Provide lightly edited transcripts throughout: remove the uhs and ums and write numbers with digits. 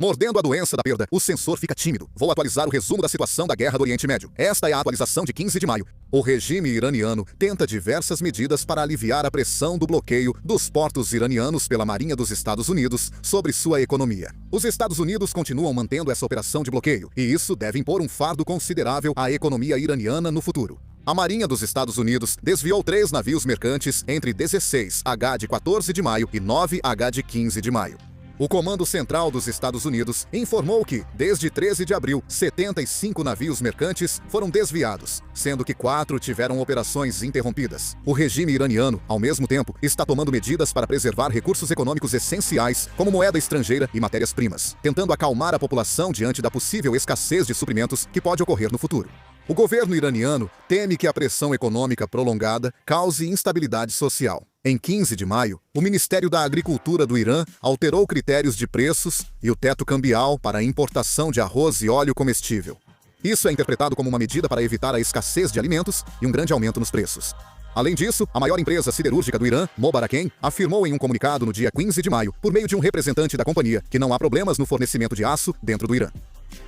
Mordendo a doença da perda, o sensor fica tímido. Vou atualizar o resumo da situação da guerra do Oriente Médio. Esta é a atualização de 15 de maio. O regime iraniano tenta diversas medidas para aliviar a pressão do bloqueio dos portos iranianos pela Marinha dos Estados Unidos sobre sua economia. Os Estados Unidos continuam mantendo essa operação de bloqueio, e isso deve impor um fardo considerável à economia iraniana no futuro. A Marinha dos Estados Unidos desviou 3 navios mercantes entre 16H de 14 de maio e 9H de 15 de maio. O Comando Central dos Estados Unidos informou que, desde 13 de abril, 75 navios mercantes foram desviados, sendo que 4 tiveram operações interrompidas. O regime iraniano, ao mesmo tempo, está tomando medidas para preservar recursos econômicos essenciais, como moeda estrangeira e matérias-primas, tentando acalmar a população diante da possível escassez de suprimentos que pode ocorrer no futuro. O governo iraniano teme que a pressão econômica prolongada cause instabilidade social. Em 15 de maio, o Ministério da Agricultura do Irã alterou critérios de preços e o teto cambial para a importação de arroz e óleo comestível. Isso é interpretado como uma medida para evitar a escassez de alimentos e um grande aumento nos preços. Além disso, a maior empresa siderúrgica do Irã, Mobaraken, afirmou em um comunicado no dia 15 de maio, por meio de um representante da companhia, que não há problemas no fornecimento de aço dentro do Irã.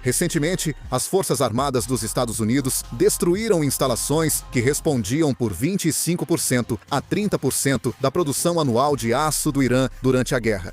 Recentemente, as Forças Armadas dos Estados Unidos destruíram instalações que respondiam por 25% a 30% da produção anual de aço do Irã durante a guerra.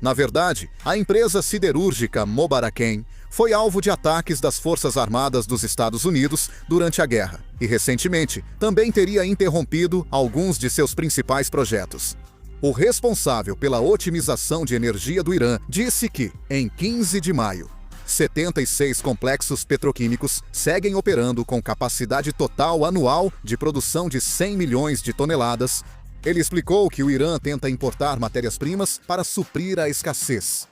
Na verdade, a empresa siderúrgica Mobaraken foi alvo de ataques das Forças Armadas dos Estados Unidos durante a guerra e, recentemente, também teria interrompido alguns de seus principais projetos. O responsável pela otimização de energia do Irã disse que, em 15 de maio, 76 complexos petroquímicos seguem operando com capacidade total anual de produção de 100 milhões de toneladas. Ele explicou que o Irã tenta importar matérias-primas para suprir a escassez.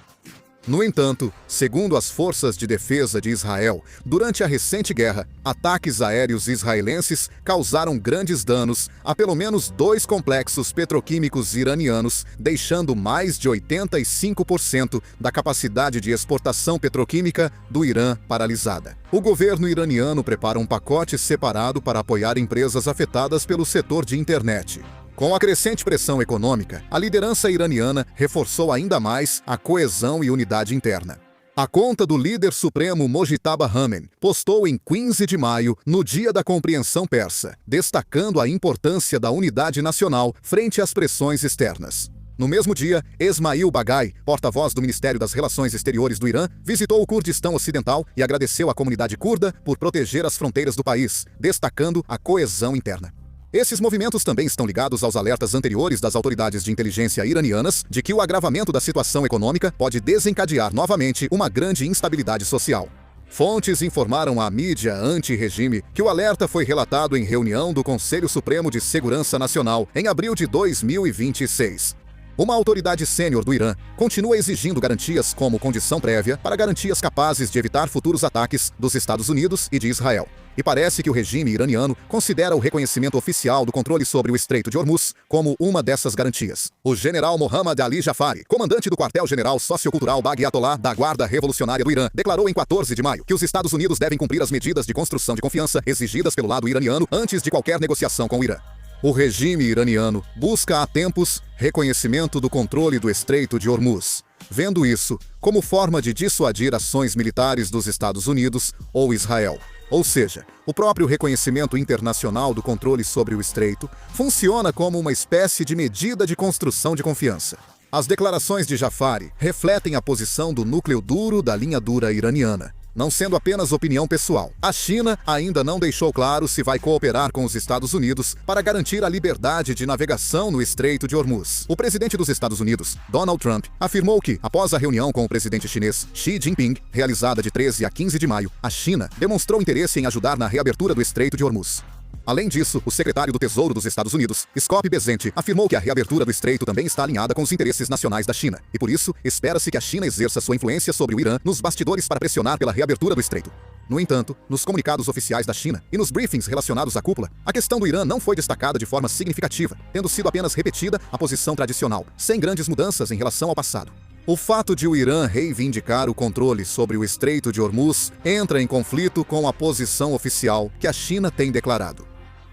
No entanto, segundo as forças de defesa de Israel, durante a recente guerra, ataques aéreos israelenses causaram grandes danos a pelo menos 2 complexos petroquímicos iranianos, deixando mais de 85% da capacidade de exportação petroquímica do Irã paralisada. O governo iraniano prepara um pacote separado para apoiar empresas afetadas pelo setor de internet. Com a crescente pressão econômica, a liderança iraniana reforçou ainda mais a coesão e unidade interna. A conta do líder supremo Mojtaba Rahman postou em 15 de maio, no Dia da Compreensão Persa, destacando a importância da unidade nacional frente às pressões externas. No mesmo dia, Esmail Bagai, porta-voz do Ministério das Relações Exteriores do Irã, visitou o Kurdistão Ocidental e agradeceu à comunidade curda por proteger as fronteiras do país, destacando a coesão interna. Esses movimentos também estão ligados aos alertas anteriores das autoridades de inteligência iranianas de que o agravamento da situação econômica pode desencadear novamente uma grande instabilidade social. Fontes informaram à mídia anti-regime que o alerta foi relatado em reunião do Conselho Supremo de Segurança Nacional em abril de 2026. Uma autoridade sênior do Irã continua exigindo garantias como condição prévia para garantias capazes de evitar futuros ataques dos Estados Unidos e de Israel. E parece que o regime iraniano considera o reconhecimento oficial do controle sobre o Estreito de Hormuz como uma dessas garantias. O general Mohammad Ali Jafari, comandante do quartel-general sociocultural Bagh-e-Atollah da Guarda Revolucionária do Irã, declarou em 14 de maio que os Estados Unidos devem cumprir as medidas de construção de confiança exigidas pelo lado iraniano antes de qualquer negociação com o Irã. O regime iraniano busca há tempos reconhecimento do controle do Estreito de Hormuz, vendo isso como forma de dissuadir ações militares dos Estados Unidos ou Israel. Ou seja, o próprio reconhecimento internacional do controle sobre o estreito funciona como uma espécie de medida de construção de confiança. As declarações de Jafari refletem a posição do núcleo duro da linha dura iraniana, não sendo apenas opinião pessoal. A China ainda não deixou claro se vai cooperar com os Estados Unidos para garantir a liberdade de navegação no Estreito de Hormuz. O presidente dos Estados Unidos, Donald Trump, afirmou que, após a reunião com o presidente chinês Xi Jinping, realizada de 13 a 15 de maio, a China demonstrou interesse em ajudar na reabertura do Estreito de Hormuz. Além disso, o secretário do Tesouro dos Estados Unidos, Scott Bessent, afirmou que a reabertura do estreito também está alinhada com os interesses nacionais da China, e por isso, espera-se que a China exerça sua influência sobre o Irã nos bastidores para pressionar pela reabertura do estreito. No entanto, nos comunicados oficiais da China e nos briefings relacionados à cúpula, a questão do Irã não foi destacada de forma significativa, tendo sido apenas repetida a posição tradicional, sem grandes mudanças em relação ao passado. O fato de o Irã reivindicar o controle sobre o Estreito de Hormuz entra em conflito com a posição oficial que a China tem declarado.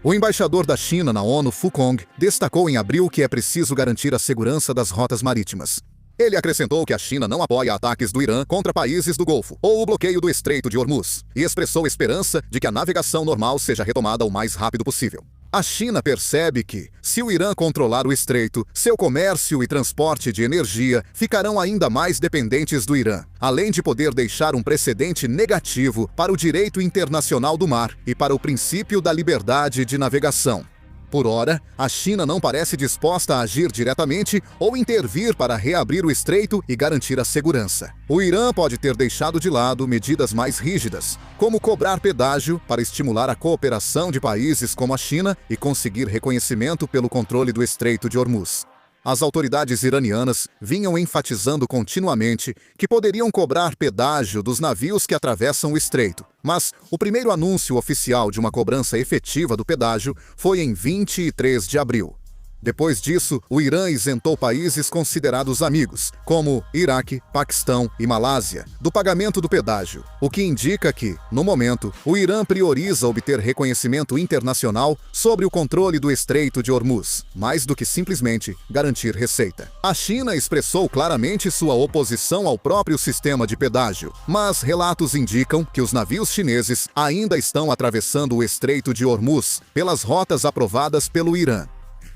O embaixador da China na ONU, Fu Cong, destacou em abril que é preciso garantir a segurança das rotas marítimas. Ele acrescentou que a China não apoia ataques do Irã contra países do Golfo ou o bloqueio do Estreito de Hormuz, e expressou esperança de que a navegação normal seja retomada o mais rápido possível. A China percebe que, se o Irã controlar o estreito, seu comércio e transporte de energia ficarão ainda mais dependentes do Irã, além de poder deixar um precedente negativo para o direito internacional do mar e para o princípio da liberdade de navegação. Por ora, a China não parece disposta a agir diretamente ou intervir para reabrir o estreito e garantir a segurança. O Irã pode ter deixado de lado medidas mais rígidas, como cobrar pedágio para estimular a cooperação de países como a China e conseguir reconhecimento pelo controle do Estreito de Hormuz. As autoridades iranianas vinham enfatizando continuamente que poderiam cobrar pedágio dos navios que atravessam o estreito, mas o primeiro anúncio oficial de uma cobrança efetiva do pedágio foi em 23 de abril. Depois disso, o Irã isentou países considerados amigos, como Iraque, Paquistão e Malásia, do pagamento do pedágio, o que indica que, no momento, o Irã prioriza obter reconhecimento internacional sobre o controle do Estreito de Hormuz, mais do que simplesmente garantir receita. A China expressou claramente sua oposição ao próprio sistema de pedágio, mas relatos indicam que os navios chineses ainda estão atravessando o Estreito de Hormuz pelas rotas aprovadas pelo Irã.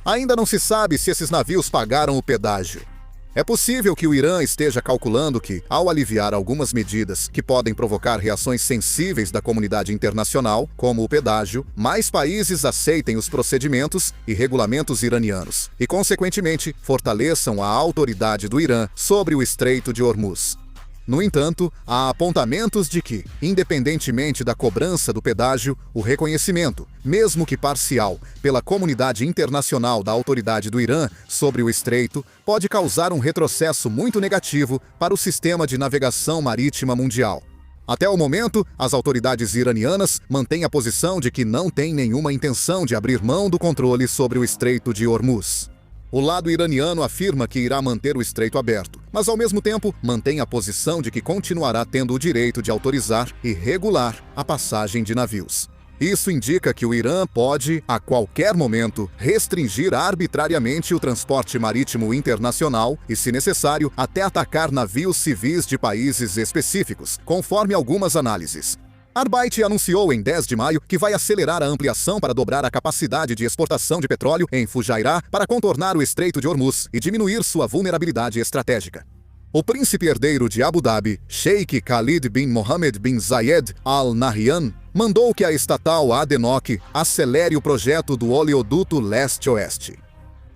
Ainda não se sabe se esses navios pagaram o pedágio. É possível que o Irã esteja calculando que, ao aliviar algumas medidas que podem provocar reações sensíveis da comunidade internacional, como o pedágio, mais países aceitem os procedimentos e regulamentos iranianos e, consequentemente, fortaleçam a autoridade do Irã sobre o Estreito de Hormuz. No entanto, há apontamentos de que, independentemente da cobrança do pedágio, o reconhecimento, mesmo que parcial, pela comunidade internacional da autoridade do Irã sobre o estreito, pode causar um retrocesso muito negativo para o sistema de navegação marítima mundial. Até o momento, as autoridades iranianas mantêm a posição de que não têm nenhuma intenção de abrir mão do controle sobre o Estreito de Hormuz. O lado iraniano afirma que irá manter o estreito aberto, mas ao mesmo tempo mantém a posição de que continuará tendo o direito de autorizar e regular a passagem de navios. Isso indica que o Irã pode, a qualquer momento, restringir arbitrariamente o transporte marítimo internacional e, se necessário, até atacar navios civis de países específicos, conforme algumas análises. Arbeid anunciou em 10 de maio que vai acelerar a ampliação para dobrar a capacidade de exportação de petróleo em Fujairah para contornar o Estreito de Hormuz e diminuir sua vulnerabilidade estratégica. O príncipe herdeiro de Abu Dhabi, Sheikh Khalid bin Mohammed bin Zayed Al Nahyan, mandou que a estatal ADNOC acelere o projeto do oleoduto leste-oeste.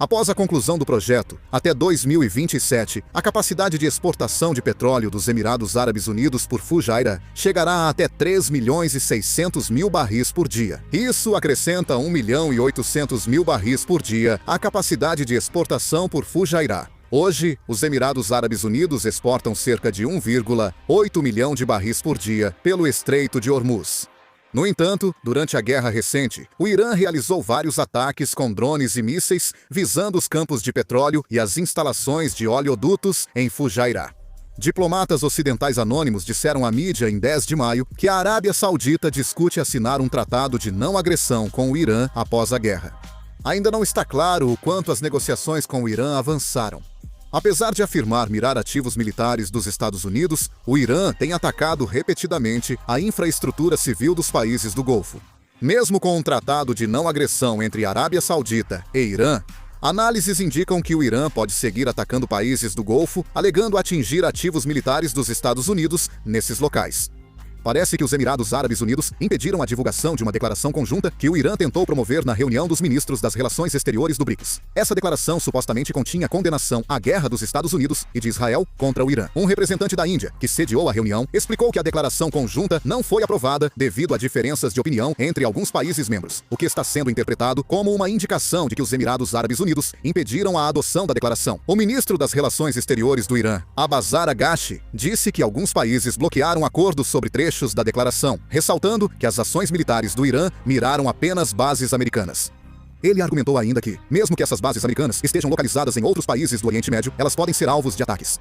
Após a conclusão do projeto, até 2027, a capacidade de exportação de petróleo dos Emirados Árabes Unidos por Fujairah chegará a até 3.600.000 barris por dia. Isso acrescenta 1.800.000 barris por dia à capacidade de exportação por Fujairah. Hoje, os Emirados Árabes Unidos exportam cerca de 1,8 milhão de barris por dia pelo Estreito de Hormuz. No entanto, durante a guerra recente, o Irã realizou vários ataques com drones e mísseis visando os campos de petróleo e as instalações de oleodutos em Fujairah. Diplomatas ocidentais anônimos disseram à mídia em 10 de maio que a Arábia Saudita discute assinar um tratado de não agressão com o Irã após a guerra. Ainda não está claro o quanto as negociações com o Irã avançaram. Apesar de afirmar mirar ativos militares dos Estados Unidos, o Irã tem atacado repetidamente a infraestrutura civil dos países do Golfo. Mesmo com um tratado de não agressão entre Arábia Saudita e Irã, análises indicam que o Irã pode seguir atacando países do Golfo, alegando atingir ativos militares dos Estados Unidos nesses locais. Parece que os Emirados Árabes Unidos impediram a divulgação de uma declaração conjunta que o Irã tentou promover na reunião dos ministros das Relações Exteriores do BRICS. Essa declaração supostamente continha condenação à guerra dos Estados Unidos e de Israel contra o Irã. Um representante da Índia, que sediou a reunião, explicou que a declaração conjunta não foi aprovada devido a diferenças de opinião entre alguns países membros, o que está sendo interpretado como uma indicação de que os Emirados Árabes Unidos impediram a adoção da declaração. O ministro das Relações Exteriores do Irã, Abbas Araghchi, disse que alguns países bloquearam acordos sobre trechos da declaração, ressaltando que as ações militares do Irã miraram apenas bases americanas. Ele argumentou ainda que, mesmo que essas bases americanas estejam localizadas em outros países do Oriente Médio, elas podem ser alvos de ataques.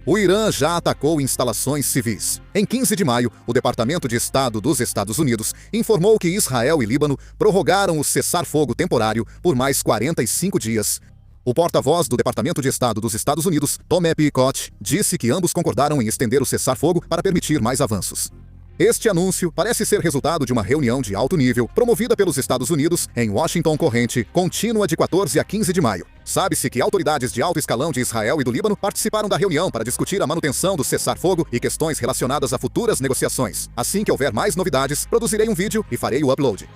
O Irã já atacou instalações civis. Em 15 de maio, o Departamento de Estado dos Estados Unidos informou que Israel e Líbano prorrogaram o cessar-fogo temporário por mais 45 dias. O porta-voz do Departamento de Estado dos Estados Unidos, Tom Peacock, disse que ambos concordaram em estender o cessar-fogo para permitir mais avanços. Este anúncio parece ser resultado de uma reunião de alto nível promovida pelos Estados Unidos em Washington corrente contínua de 14 a 15 de maio. Sabe-se que autoridades de alto escalão de Israel e do Líbano participaram da reunião para discutir a manutenção do cessar-fogo e questões relacionadas a futuras negociações. Assim que houver mais novidades, produzirei um vídeo e farei o upload.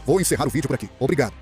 Vou encerrar o vídeo por aqui. Obrigado.